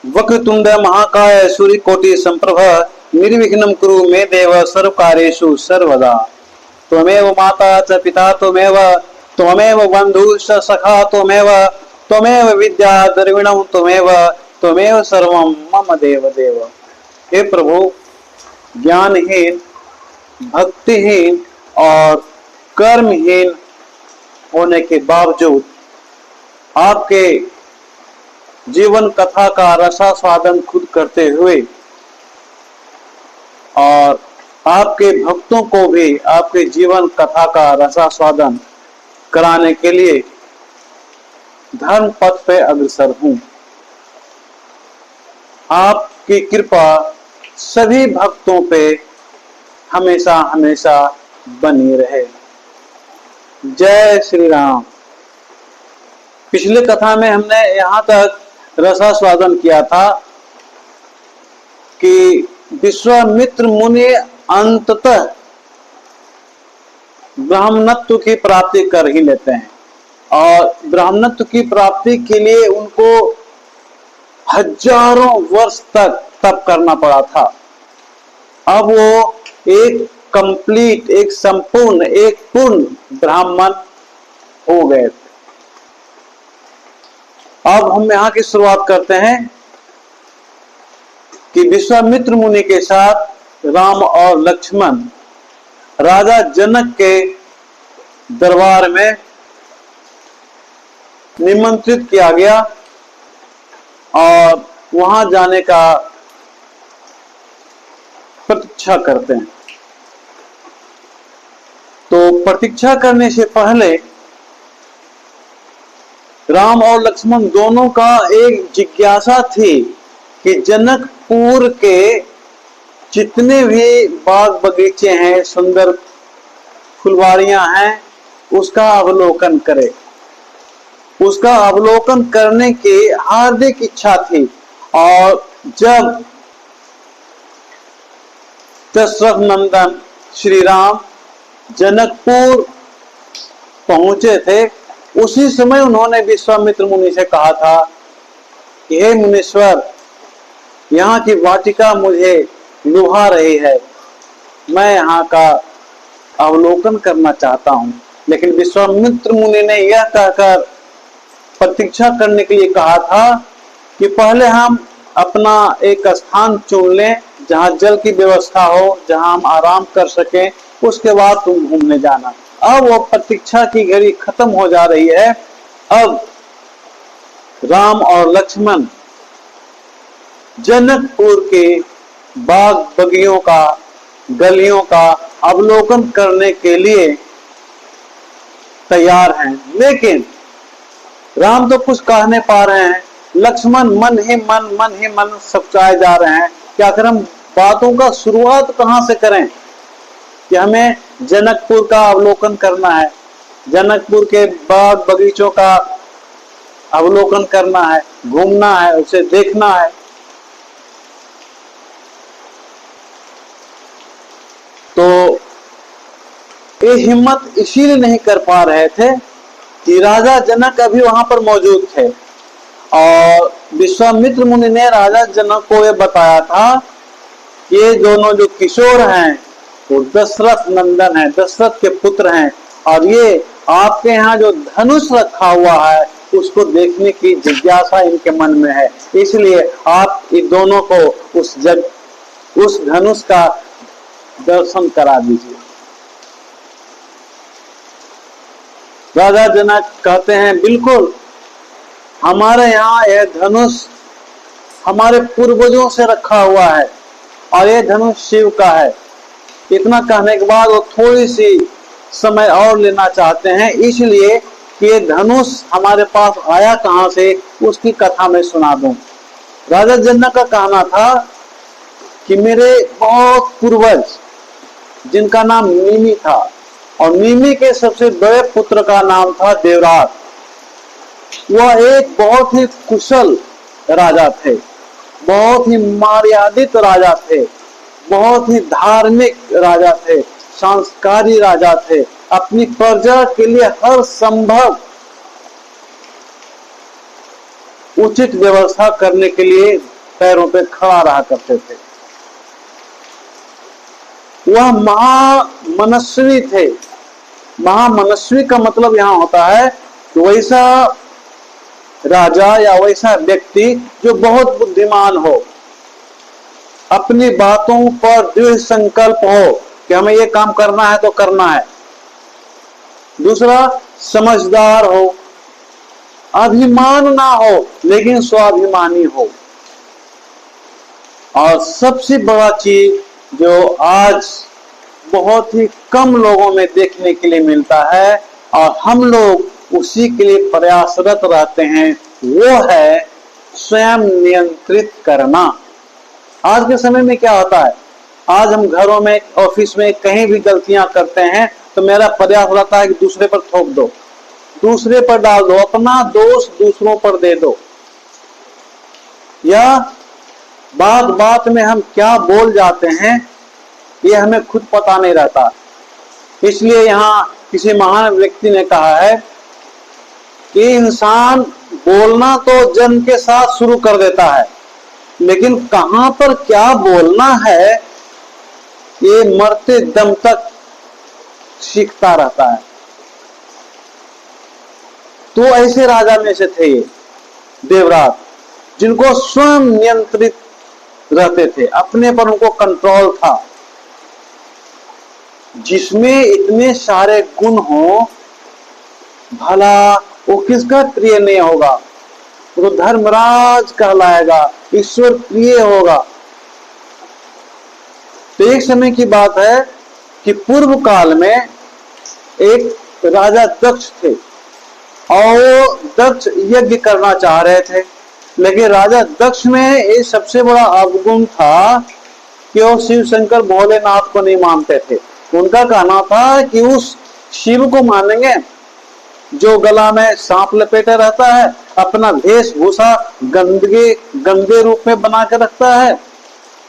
वक्रतुंड महाकाय सूर्यकोटि संप्रभ निर्विघ्नं कुरु मे देव सर्वकार्येषु सर्वदा। त्वमेव माता च पिता त्वमेव, त्वमेव बन्धुश्च सखा त्वमेव, त्वमेव विद्या द्रविणं त्वमेव, त्वमेव सर्वं मम देव देव। हे प्रभु, ज्ञानहीन, भक्तिहीन और कर्महीन होने के बावजूद आपके जीवन कथा का रसास्वादन खुद करते हुए और आपके भक्तों को भी आपके जीवन कथा का रसास्वादन कराने के लिए धर्म पथ पे अग्रसर हूं। आपकी कृपा सभी भक्तों पे हमेशा हमेशा बनी रहे। जय श्री राम। पिछले कथा में हमने यहां तक रसास्वादन किया था कि विश्वामित्र मुनि अंततः ब्राह्मणत्व की प्राप्ति कर ही लेते हैं और ब्राह्मणत्व की प्राप्ति के लिए उनको हजारों वर्ष तक तप करना पड़ा था। अब वो एक कंप्लीट, एक संपूर्ण, एक पूर्ण ब्राह्मण हो गए थे। अब हम यहां की शुरुआत करते हैं कि विश्वामित्र मुनि के साथ राम और लक्ष्मण राजा जनक के दरबार में निमंत्रित किया गया और वहां जाने का प्रतीक्षा करते हैं। तो प्रतीक्षा करने से पहले राम और लक्ष्मण दोनों का एक जिज्ञासा थी कि जनकपुर के जितने भी बाग बगीचे हैं, सुंदर फुलवाड़ियां हैं, उसका अवलोकन करे। उसका अवलोकन करने की हार्दिक इच्छा थी। और जब दशरथ नंदन श्री राम जनकपुर पहुंचे थे, उसी समय उन्होंने विश्वामित्र मुनि से कहा था कि हे मुनीश्वर, यहाँ की वाटिका मुझे लुभा रही है, मैं यहाँ का अवलोकन करना चाहता हूँ। लेकिन विश्वामित्र मुनि ने यह कहकर प्रतीक्षा करने के लिए कहा था कि पहले हम अपना एक स्थान चुन लें जहाँ जल की व्यवस्था हो, जहाँ हम आराम कर सकें, उसके बाद तुम घूमने जाना। अब वो प्रतीक्षा की घड़ी खत्म हो जा रही है। अब राम और लक्ष्मण जनकपुर के बाग बगियों का, गलियों का अवलोकन करने के लिए तैयार हैं। लेकिन राम तो कुछ कह नहीं पा रहे हैं, लक्ष्मण मन ही मन सचाए जा रहे हैं कि आखिर हम बातों का शुरुआत कहां से करें कि हमें जनकपुर का अवलोकन करना है, जनकपुर के बाग बगीचों का अवलोकन करना है, घूमना है, उसे देखना है। तो ये हिम्मत इसीलिए नहीं कर पा रहे थे कि राजा जनक अभी वहां पर मौजूद थे और विश्वामित्र मुनि ने राजा जनक को यह बताया था कि ये दोनों जो किशोर हैं वो दशरथ नंदन है, दशरथ के पुत्र हैं और ये आपके यहाँ जो धनुष रखा हुआ है उसको देखने की जिज्ञासा इनके मन में है, इसलिए आप इन दोनों को उस धनुष का दर्शन करा दीजिए। राजा जनक कहते हैं बिल्कुल, हमारे यहाँ यह धनुष हमारे पूर्वजों से रखा हुआ है और यह धनुष शिव का है। इतना कहने के बाद वो थोड़ी सी समय और लेना चाहते हैं, इसलिए कि ये धनुष हमारे पास आया कहां से उसकी कथा मैं सुना दूं। राजा जनक का कहना था कि मेरे बहुत पूर्वज, जिनका नाम नीमि था और नीमि के सबसे बड़े पुत्र का नाम था देवराज, वह एक बहुत ही कुशल राजा थे, बहुत ही मर्यादित राजा थे, बहुत ही धार्मिक राजा थे, संस्कारी राजा थे, अपनी प्रजा के लिए हर संभव उचित व्यवस्था करने के लिए पैरों पे खड़ा रहा करते थे। वह महामनस्वी थे। महामनस्वी का मतलब यहां होता है कि वैसा राजा या वैसा व्यक्ति जो बहुत बुद्धिमान हो, अपनी बातों पर दृढ़ संकल्प हो कि हमें ये काम करना है तो करना है। दूसरा, समझदार हो, अभिमान ना हो लेकिन स्वाभिमानी हो। और सबसे बड़ा चीज जो आज बहुत ही कम लोगों में देखने के लिए मिलता है और हम लोग उसी के लिए प्रयासरत रहते हैं, वो है स्वयं नियंत्रित करना। आज के समय में क्या होता है, आज हम घरों में, ऑफिस में कहीं भी गलतियां करते हैं तो मेरा प्रयास रहता है कि दूसरे पर थोप दो, दूसरे पर डाल दो, अपना दोष दूसरों पर दे दो, या बात बात में हम क्या बोल जाते हैं ये हमें खुद पता नहीं रहता। इसलिए यहाँ किसी महान व्यक्ति ने कहा है कि इंसान बोलना तो जन्म के साथ शुरू कर देता है, लेकिन कहां पर क्या बोलना है ये मरते दम तक सीखता रहता है। तो ऐसे राजा में से थे ये देवराज, जिनको स्वयं नियंत्रित रहते थे, अपने पर उनको कंट्रोल था। जिसमें इतने सारे गुण हो, भला वो किसका प्रिय नहीं होगा? वो तो धर्मराज कहलाएगा, ईश्वर प्रिय होगा। तो एक समय की बात है कि पूर्व काल में एक राजा दक्ष थे और वो दक्ष यज्ञ करना चाह रहे थे, लेकिन राजा दक्ष में ये सबसे बड़ा अवगुण था कि वो शिव शंकर भोलेनाथ को नहीं मानते थे। उनका कहना था कि उस शिव को मानेंगे जो गला में सांप लपेटे रहता है, अपना वेशभूषा गंदे रूप में बना के रखता है,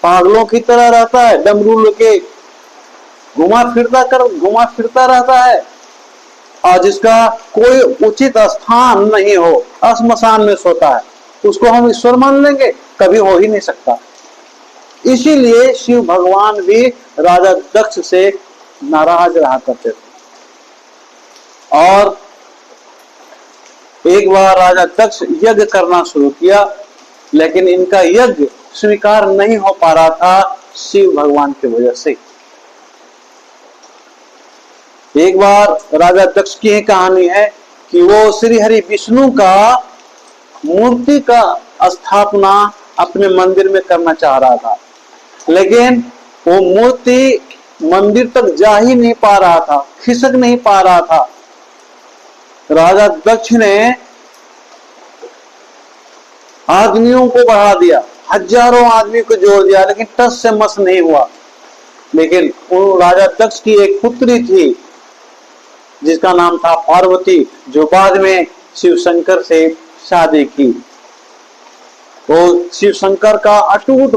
पागलों की तरह रहता है, डमरू लेके घुमा फिरता रहता है, और जिसका कोई उचित स्थान नहीं हो, श्मशान में सोता है, उसको हम ईश्वर मान लेंगे? कभी हो ही नहीं सकता। इसीलिए शिव भगवान भी राजा दक्ष से नाराज रहा करते थे। और एक बार राजा दक्ष यज्ञ करना शुरू किया, लेकिन इनका यज्ञ स्वीकार नहीं हो पा रहा था शिव भगवान की वजह से। एक बार राजा दक्ष की ही कहानी है कि वो श्री हरि विष्णु का मूर्ति का स्थापना अपने मंदिर में करना चाह रहा था, लेकिन वो मूर्ति मंदिर तक जा ही नहीं पा रहा था, खिसक नहीं पा रहा था। राजा दक्ष ने आदमियों को बढ़ा दिया, हजारों आदमी को जोड़ दिया, लेकिन टस से मस नहीं हुआ। लेकिन वो राजा दक्ष की एक पुत्री थी जिसका नाम था पार्वती, जो बाद में शिव शंकर से शादी की। वो शिव शंकर का अटूट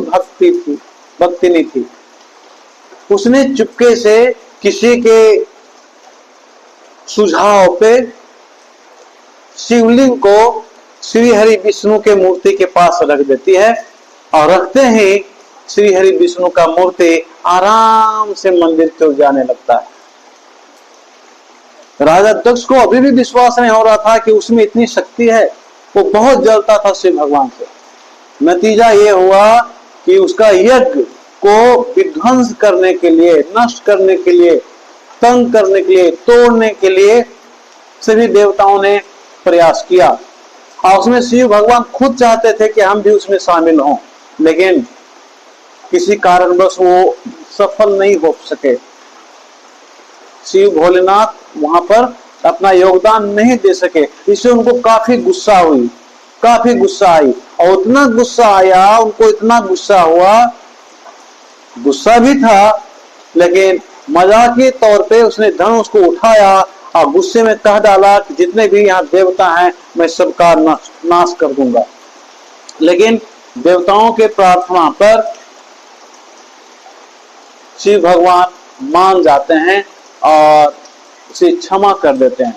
भक्तिनी थी। उसने चुपके से किसी के सुझाव पे शिवलिंग को श्री हरि विष्णु के मूर्ति के पास रख देती है, और रखते ही श्री हरि विष्णु का मूर्ति आराम से मंदिर की ओर जाने लगता है। राजा दक्ष को अभी भी विश्वास नहीं हो रहा था कि उसमें इतनी शक्ति है। वो बहुत जलता था शिव भगवान से। नतीजा ये हुआ कि उसका यज्ञ को विध्वंस करने के लिए, नष्ट करने के लिए, तंग करने के लिए, तोड़ने के लिए सभी देवताओं ने प्रयास किया। और उसमें शिव भगवान खुद चाहते थे कि हम भी उसमें शामिल हों, लेकिन किसी कारणवश वो सफल नहीं हो सके। शिव भोलेनाथ वहां पर अपना योगदान नहीं दे सके, इससे उनको काफी गुस्सा आई, और उतना गुस्सा आया, उनको इतना गुस्सा हुआ, गुस्सा भी था, लेकिन मजाक के तौर पे उसने धनुष को उठाया और गुस्से में कह डाला कि जितने भी यहाँ देवता हैं मैं सबका नाश कर दूंगा। लेकिन देवताओं के प्रार्थना पर शिव भगवान मान जाते हैं और उसे क्षमा कर देते हैं।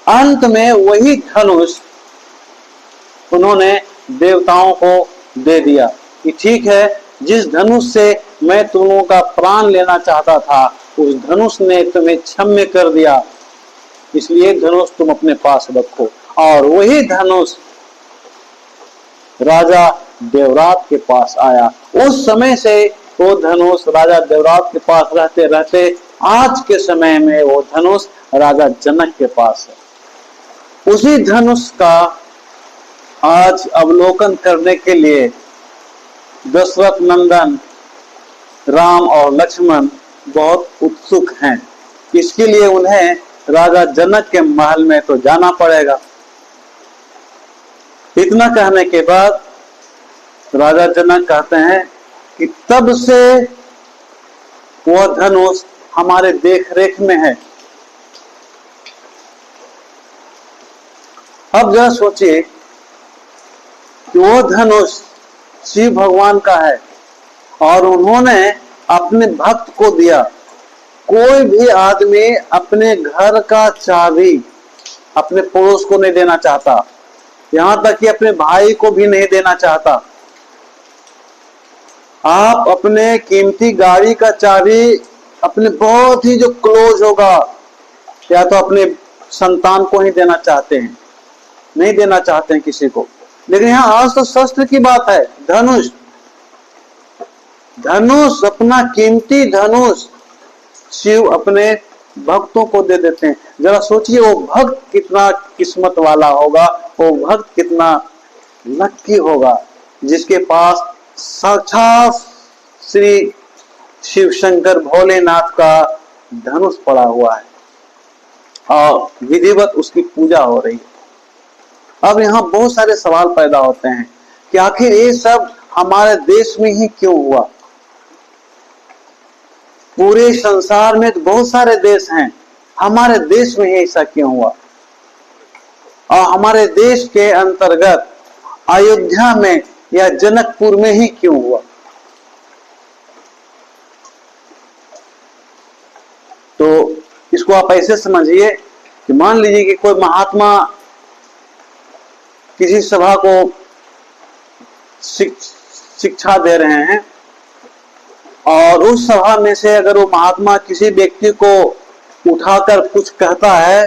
अंत में वही धनुष उन्होंने देवताओं को दे दिया, कि ठीक है, जिस धनुष से मैं तुम लोगों का प्राण लेना चाहता था, उस धनुष ने तुम्हें क्षम्य कर दिया, इसलिए धनुष तुम अपने पास रखो। और वही धनुष राजा देवरात के पास आया। उस समय से वो धनुष राजा देवरात के पास रहते रहते आज के समय में वो धनुष राजा जनक के पास है। उसी धनुष का आज अवलोकन करने के लिए दशरथ नंदन राम और लक्ष्मण बहुत उत्सुक हैं। इसके लिए उन्हें राजा जनक के महल में तो जाना पड़ेगा। इतना कहने के बाद राजा जनक कहते हैं कि तब से वह धनुष हमारे देख रेख में है। अब जरा सोचिए कि वो धनुष शिव भगवान का है और उन्होंने अपने भक्त को दिया। कोई भी आदमी अपने घर का चाबी अपने पड़ोस को नहीं देना चाहता, यहां तक कि अपने भाई को भी नहीं देना चाहता। आप अपने कीमती गाड़ी का चाबी अपने बहुत ही जो क्लोज होगा या तो अपने संतान को ही देना चाहते हैं, नहीं देना चाहते हैं किसी को। लेकिन यहाँ आज तो शस्त्र की बात है, धनुष, धनुष, अपना कीमती धनुष शिव अपने भक्तों को दे देते हैं। जरा सोचिए वो भक्त कितना किस्मत वाला होगा, वो भक्त कितना लक्की होगा जिसके पास साक्षात श्री शिव शंकर भोलेनाथ का धनुष पड़ा हुआ है और विधिवत उसकी पूजा हो रही है। अब यहाँ बहुत सारे सवाल पैदा होते हैं कि आखिर ये सब हमारे देश में ही क्यों हुआ। पूरे संसार में तो बहुत सारे देश हैं, हमारे देश में ही ऐसा क्यों हुआ। और हमारे देश के अंतर्गत अयोध्या में या जनकपुर में ही क्यों हुआ। तो इसको आप ऐसे समझिए कि मान लीजिए कि कोई महात्मा किसी सभा को शिक्षा दे रहे हैं और उस सभा में से अगर वो महात्मा किसी व्यक्ति को उठाकर कुछ कहता है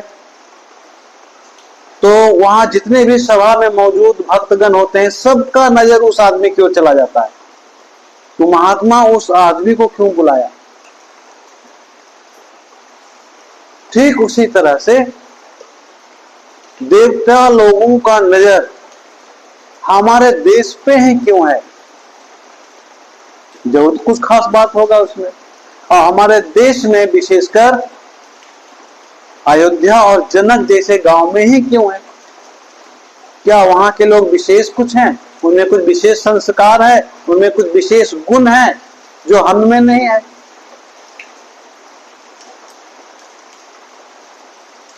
तो वहां जितने भी सभा में मौजूद भक्तगण होते हैं सबका नजर उस आदमी की ओर चला जाता है। तो महात्मा उस आदमी को क्यों बुलाया। ठीक उसी तरह से देवता लोगों का नजर हमारे देश पे ही क्यों है। जरूर कुछ खास बात होगा उसमें। और हमारे देश में विशेषकर अयोध्या और जनक जैसे गांव में ही क्यों है। क्या वहां के लोग विशेष कुछ हैं, उनमें कुछ विशेष संस्कार है, उनमें कुछ विशेष गुण है जो हम में नहीं है।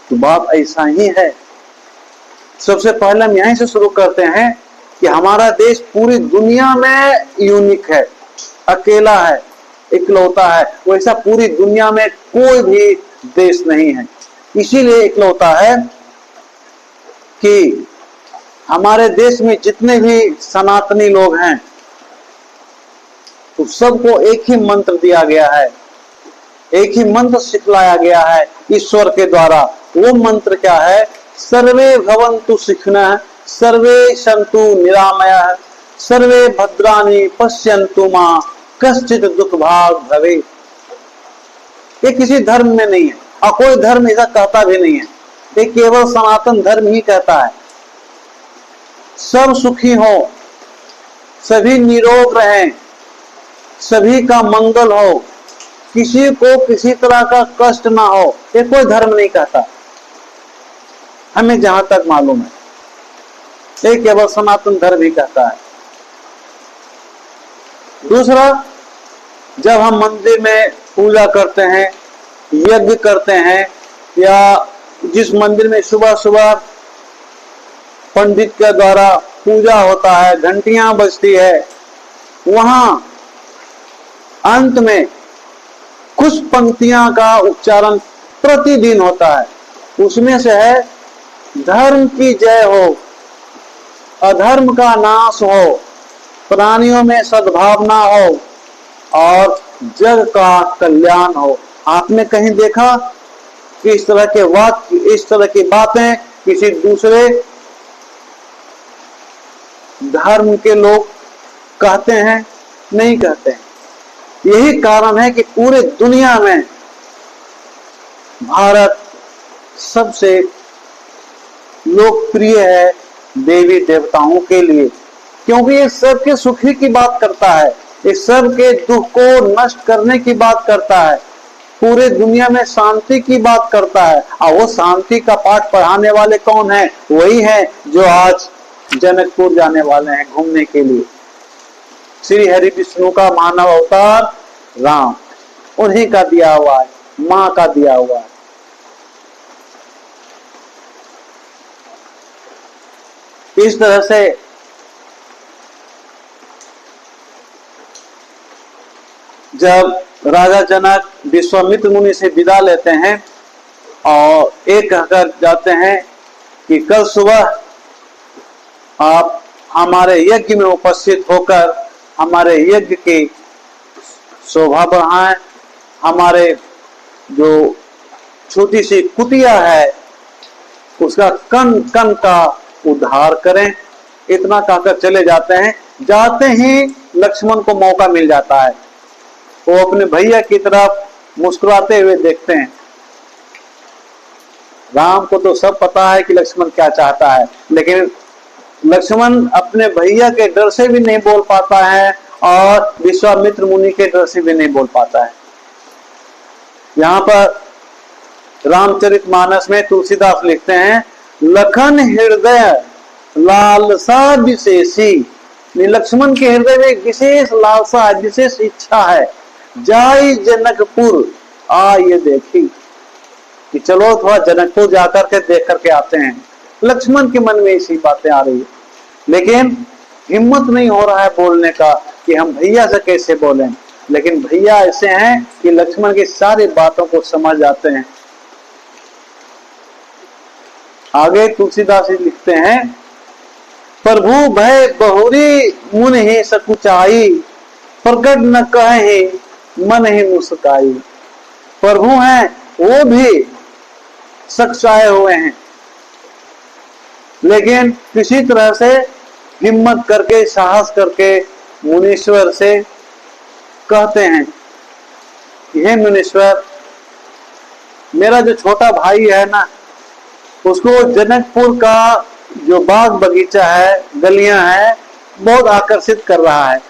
तो बात ऐसा ही है। सबसे पहले हम यहीं से शुरू करते हैं कि हमारा देश पूरी दुनिया में यूनिक है, अकेला है, इकलौता है। वैसा पूरी दुनिया में कोई भी देश नहीं है। इसीलिए इकलौता है कि हमारे देश में जितने भी सनातनी लोग हैं तो सबको एक ही मंत्र दिया गया है, एक ही मंत्र सिखलाया गया है ईश्वर के द्वारा। वो मंत्र क्या है? सर्वे भवन्तु सुखिनः, सर्वे सन्तु निरामयः, सर्वे भद्राणि पश्यन्तु मां कश्चित् दुख भाग भवेत्। ये किसी धर्म में नहीं है और कोई धर्म ऐसा कहता भी नहीं है। ये केवल सनातन धर्म ही कहता है सब सुखी हो, सभी निरोग रहें, सभी का मंगल हो, किसी को किसी तरह का कष्ट ना हो। ये कोई धर्म नहीं कहता, हमें जहां तक मालूम है। ये केवल सनातन धर्म ही कहता है। दूसरा, जब हम मंदिर में पूजा करते हैं, यज्ञ करते हैं, या जिस मंदिर में सुबह सुबह पंडित के द्वारा पूजा होता है, घंटियां बजती है, वहां अंत में कुछ पंक्तियां का उच्चारण प्रतिदिन होता है। उसमें से है धर्म की जय हो, अधर्म का नाश हो, प्राणियों में सद्भावना हो और जग का कल्याण हो। आपने कहीं देखा कि इस तरह के वाक्य, इस तरह की बातें किसी दूसरे धर्म के लोग कहते हैं? नहीं कहते हैं। यही कारण है कि पूरे दुनिया में भारत सबसे लोकप्रिय है देवी देवताओं के लिए, क्योंकि ये सबके सुखी की बात करता है, ये सबके दुख को नष्ट करने की बात करता है, पूरे दुनिया में शांति की बात करता है। और वो शांति का पाठ पढ़ाने वाले कौन है? वही है जो आज जनकपुर जाने वाले हैं घूमने के लिए। श्री हरि विष्णु का मानव अवतार राम, उन्हीं का दिया हुआ है, मां का दिया हुआ है। इस तरह से जब राजा जनक विश्वामित्र मुनि से विदा लेते हैं और एक कहकर जाते हैं कि कल सुबह आप हमारे यज्ञ में उपस्थित होकर हमारे यज्ञ की शोभा बढ़ाएं, हमारे जो छोटी सी कुटिया है उसका कण कण का उद्धार करें। इतना कहकर चले जाते हैं। जाते ही लक्ष्मण को मौका मिल जाता है, वो अपने भैया की तरफ मुस्कुराते हुए देखते हैं। राम को तो सब पता है कि लक्ष्मण क्या चाहता है, लेकिन लक्ष्मण अपने भैया के डर से भी नहीं बोल पाता है और विश्वामित्र मुनि के डर से भी नहीं बोल पाता है। यहाँ पर रामचरितमानस में तुलसीदास लिखते हैं, लखन हृदय लालसा विशेषी। लक्ष्मण के हृदय में एक विशेष लालसा है, विशेष इच्छा है। जाई जनकपुर आ ये देखी, कि चलो थोड़ा जनकपुर जाकर के देख करके आते हैं। लक्ष्मण के मन में ऐसी बातें आ रही है, लेकिन हिम्मत नहीं हो रहा है बोलने का कि हम भैया से कैसे बोलें। लेकिन भैया ऐसे हैं कि लक्ष्मण की सारी बातों को समझ जाते हैं। आगे तुलसीदास जी लिखते हैं, प्रभु भय बहुरी मुन ही सकुचाई, प्रकट न कहे मन ही मुस्काई। प्रभु हैं वो भी सकुचाए हुए हैं, लेकिन किसी तरह से हिम्मत करके साहस करके मुनीश्वर से कहते हैं, हे मुनीश्वर, मेरा जो छोटा भाई है ना, उसको जनकपुर का जो बाग बगीचा है, गलियां हैं, बहुत आकर्षित कर रहा है।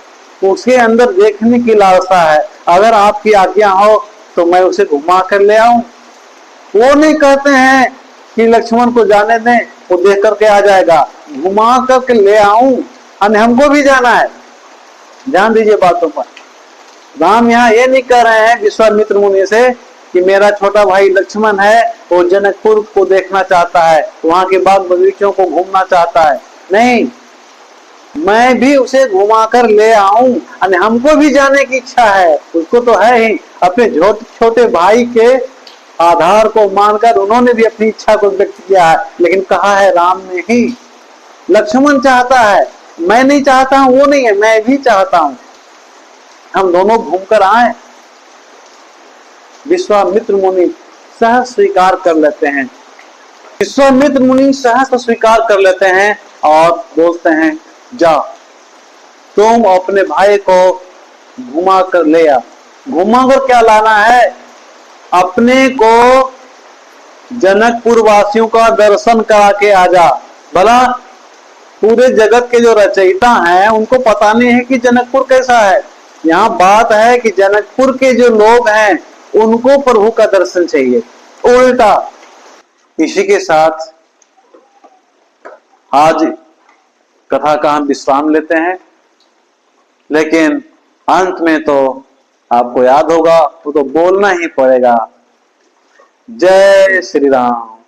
उसके अंदर देखने की लालसा है। अगर आपकी आज्ञा हो तो मैं उसे घुमा कर ले आऊं। वो नहीं कहते हैं कि लक्ष्मण को जाने दें, वो देख करके आ जाएगा, घुमा करके ले आऊं, हमको भी जाना है। ध्यान दीजिए बातों पर। राम यहाँ ये नहीं कह रहे हैं विश्वामित्र मुनि से कि मेरा छोटा भाई लक्ष्मण है, वो जनकपुर को देखना चाहता है, वहां के बाग बगीचों को घूमना चाहता है। नहीं, मैं भी उसे घुमाकर ले आऊं, हमको भी जाने की इच्छा है। उसको तो है ही, अपने छोटे भाई के आधार को मानकर उन्होंने भी अपनी इच्छा को व्यक्त किया है। लेकिन कहा है राम ने ही, लक्ष्मण चाहता है, मैं नहीं चाहता हूं, वो नहीं है, मैं भी चाहता हूं, हम दोनों घूमकर आए। विश्वामित्र मुनि सहज स्वीकार कर लेते हैं। विश्वामित्र मुनि सहज स्वीकार कर लेते हैं और बोलते हैं, जा तुम अपने भाई को घुमा कर ले आ। घुमा कर क्या लाना है? अपने को जनकपुर वासियों का दर्शन करा के आ जा। भला पूरे जगत के जो रचयिता हैं उनको पता नहीं है कि जनकपुर कैसा है। यहाँ बात है कि जनकपुर के जो लोग हैं उनको प्रभु का दर्शन चाहिए, उल्टा। इसी के साथ आज कथा का हम विश्राम लेते हैं, लेकिन अंत में तो आपको याद होगा, वो तो बोलना ही पड़ेगा, जय श्री राम।